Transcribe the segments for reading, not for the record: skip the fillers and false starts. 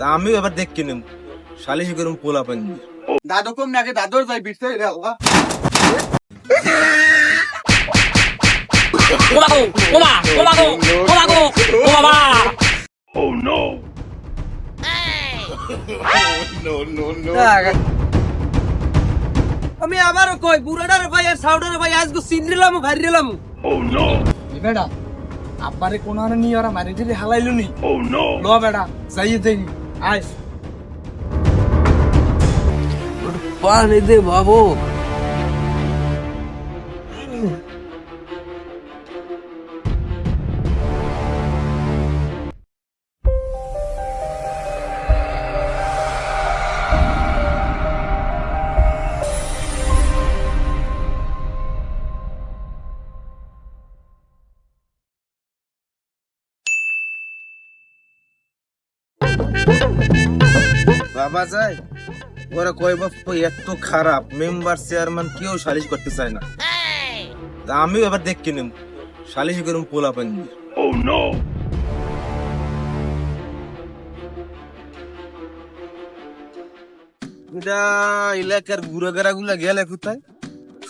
তা আমিও এবার দেখ কিনুম সালিশি করুম পোলা পান দাদু কম নাকি দাদুর যাই বিটতে রে আল্লাহ আমি আবারও কই বুড়াটার ভাই আর সাউডার ভাই আজকে সিন্দ্রিলাম ভারিলাম বেটা আব্বারে কোন আনে নি ওরা মারি দিলে হালাইলো নি ল বেটা যাইয়ে দেই আয় পানি দে বাবু বাবা যায় ওরা কয় বছর এত খারাপ মেম্বার চেয়ারম্যান কেউ সালিশ করতে চায় না তা আমিও এবার দেখ কিনুম সালিশি করুম পোলা পান এটা এলাকার ঘুরাঘেরা গুলা গেলে কোথায়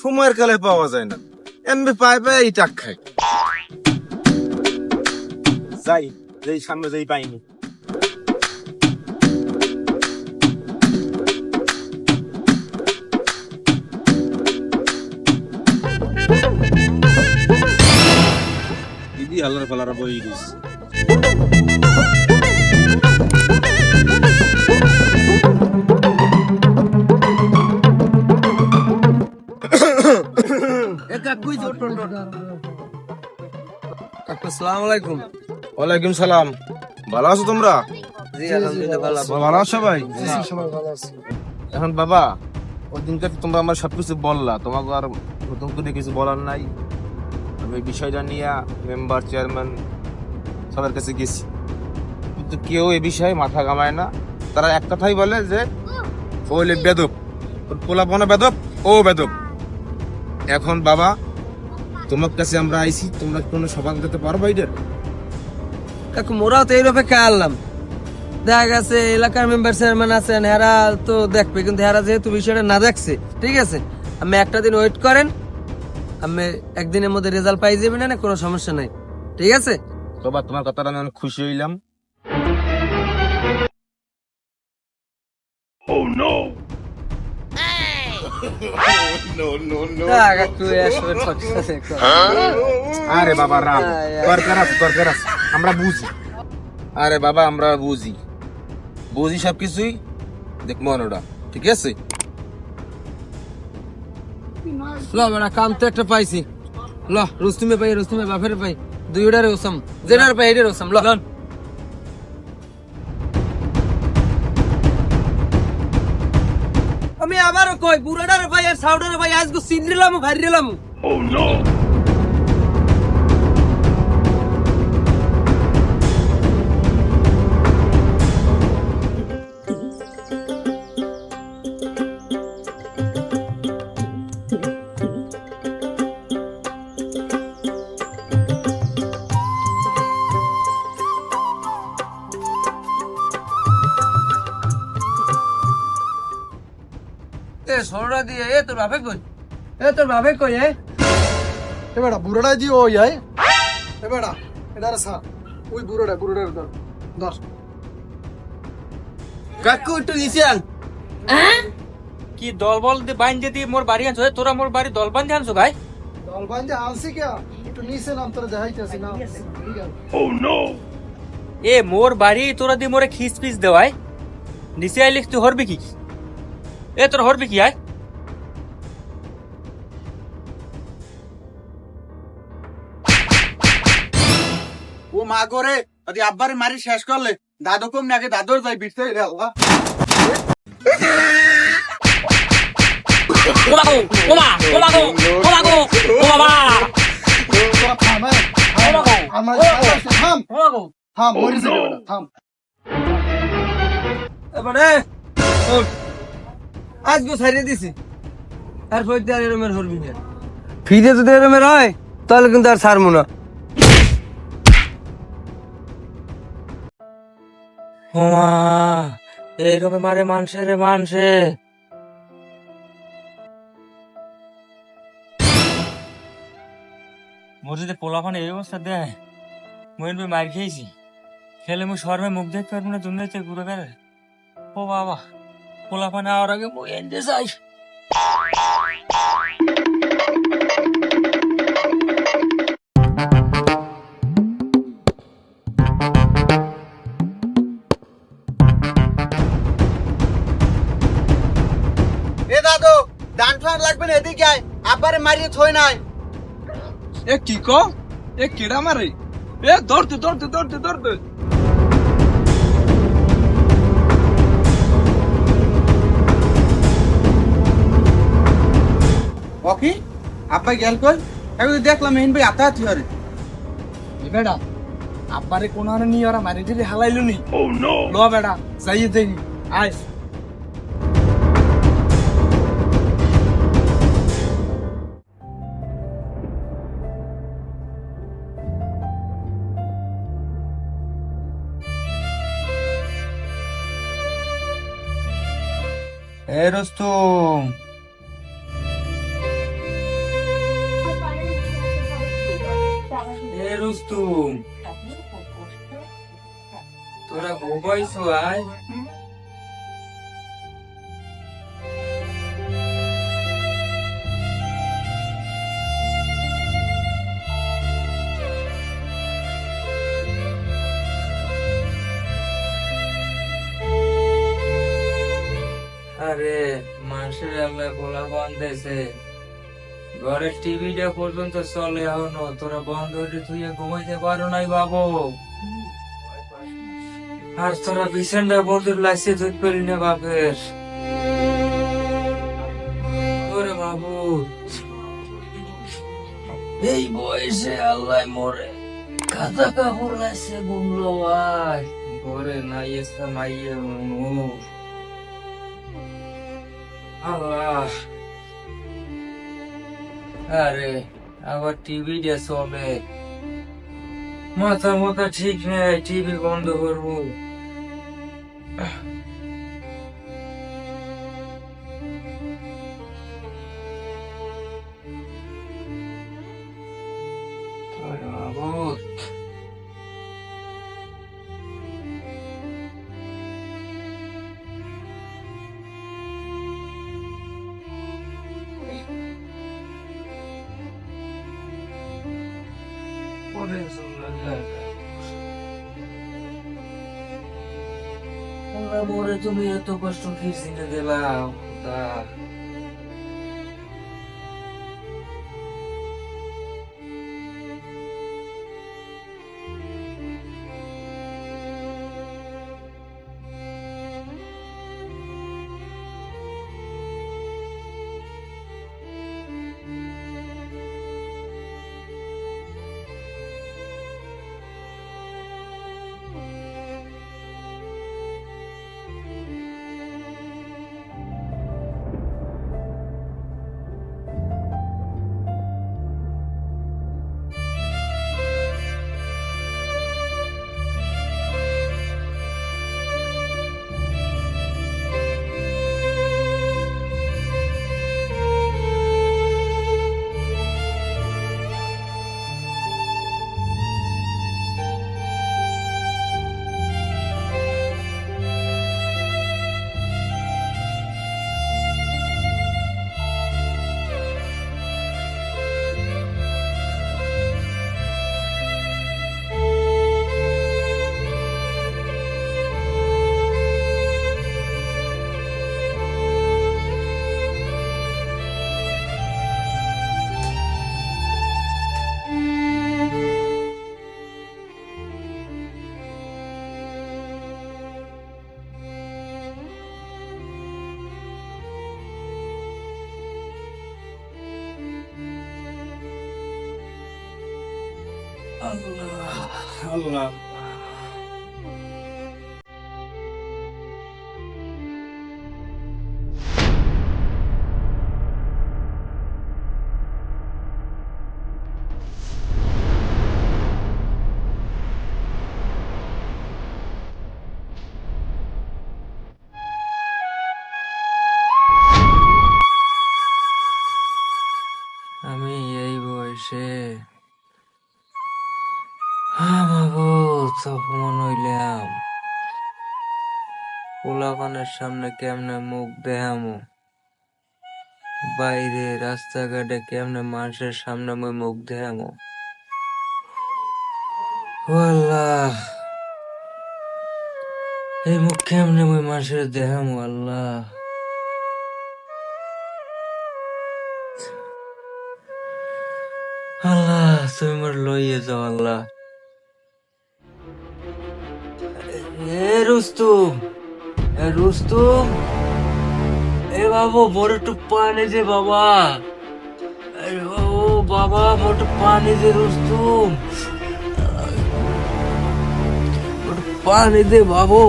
সময়ের কালে পাওয়া যায় না এমবি পায় পায় এই টাক খায় যাই যেই সামনে যেই পাইনি দিদি আল্লাহর পালারা বই দিস আসসালামু আলাইকুম। ওয়ালাইকুম সালাম ভালো আছো তোমরা জি আলহামদুলিল্লাহ ভালো আছি। ভালো আছো সবাই এখন বাবা ওই দিনকে তোমরা আমার সবকিছু বললা তোমাকে আর নতুন করে কিছু বলার নাই আমি এই বিষয়টা নিয়ে মেম্বার চেয়ারম্যান সবার কাছে গেছি কিন্তু কেউ এই বিষয়ে মাথা ঘামায় না তারা এক কথাই বলে যে ওইলে বেদব পোলাপনা বেদব ও বেদব এখন বাবা তোমার কাছে আমরা আইছি তোমরা কোনো সভা দিতে পারবো এটার কাকু মোরাও তো এইভাবে খেয়ালাম দেখা গেছে এলাকার মেম্বার চেয়ারম্যান আছেন হেরা তো দেখবে কিন্তু হেরা যেহেতু বিষয়টা না দেখছে ঠিক আছে আমি একটা দিন ওয়েট করেন আমি একদিনের মধ্যে রেজাল্ট পাই যাবে না কোনো সমস্যা নাই ঠিক আছে বাবা তোমার কথাটা আমি অনেক খুশি হইলাম আরে বাবা রাম দরকার আছে আমরা বুঝি আরে বাবা আমরা বুঝি সবকিছুই দেখবো ওটা ঠিক আছে ল বেড়া কাম তো একটা পাইছি ল রুস্তুমে বাফের পাই দুইটারে ওসাম যেটার পাই এটার ওসাম ল আমি আবারও কই বুড়াটার ভাই আর সাউডার ভাই আজকে সিন্দ্রিলাম ভারিলাম সররা দিয়ে তোর বাপে কই এবারে বুড়াটা দি ওই আয় এবারে এটার সা ওই বুড়াটা ধর ধর কাকু একটু নিচেন কি দলবল বাইন দিয়ে মোর বাড়ি আনছো তোরা মোর বাড়ি দল বান্ধে আনছো ভাই দল বাঁধে আনছি কে একটু নিচে নাম তোরা দেখাইতেছি না ঠিক আছে এ মোর বাড়ি তোরা দিয়ে মোরে খিস পিস দেওয়ায় নিচে আইলিস তুই হরবি কি এ তোর হরবি কি আয় ও মা করে যদি আব্বারে মারি শেষ করলে দাদু কম নাকি দাদুর যাই বিটতে রে আল্লাহ থাম মরিস থাম এবারে আজকে ছাড়িয়ে দিছি আর ফইতে আর এরমের হরবি না ফিরে যদি এরমের হয় তাহলে কিন্তু আর ছাড়বো না হোমা এইরকম মারে মানসে রে মানসে। মোর যদি পোলাপান এই অবস্থা দেয় মই মার খেয়েছি, খেলে মুই শর্মে মুখ দেখতে পারবো না দুনিয়াতে ঘুরে বেড়ে। ও বাবা, পোলাপান আওয়ার আগে মই এনতে চাই। এ দাদু ডান ফান লাগবে না, এদিকে আয়, আব্বারে মারিয়ে থই নাই। এ কি ক এ কেডা মারে? এ ধরতে ধরতে ধরতে ধরতে ওকি আব্বা গেল কই? আমি তো দেখলাম মেইন ভাই আতাহাতি হরে। এ বেটা আব্বারে কোন আর নিয়ে ওরা মারি টিরে হালাইলো নি। ল বেটা যাইয়ে দেখি, আয়। এ রুস্তুম, এ রুস্তুম, তোরা ঘুমাইছো আয়? আরে মানুষের আল্লাহ গোলা বন্ধেছে, ঘরের টিভিটা পর্যন্ত চলে এখনো, তোরা বন্ধ হইলে তুই ঘুমাইতে পারো নাই বাবু। আর তোরা বিছানটা বন্ধুর লাগছে দুধ পেলি না বাপের। ওরে বাবু, এই বয়সে আল্লাহ মোরে কাদা কাপড় লাগছে গুমলো ভাই, ঘরে নাই এসে মাইয়ে মনু। আল্লাহ, আরে আবার টিভি দিয়ে চলে, মাথা মাথা ঠিক নেই, টিভি বন্ধ করবো। বাবু, মোরে তুমি এত কষ্ট খিচিতে দিলাম তা আল্লাহ আল্লাহ। পোলাপানের সামনে কেমনে মুখ দেখামু, বাইরে রাস্তাঘাটে কেমনে মানুষের সামনে মুই মুখ দেখামু। ও আল্লাহ, এই মুখ কেমনে মুই মানুষের দেখামু আল্লাহ। আল্লাহ তুমি মোর লইয়ে যাও আল্লাহ। এ রুস্তুম, এ রুস্তুম, এ বাবু মোর একটু পানি দে বাবা। ও বাবা মোর একটু পানি দে রুস্তুম, মোর একটু পানি দে বাবু।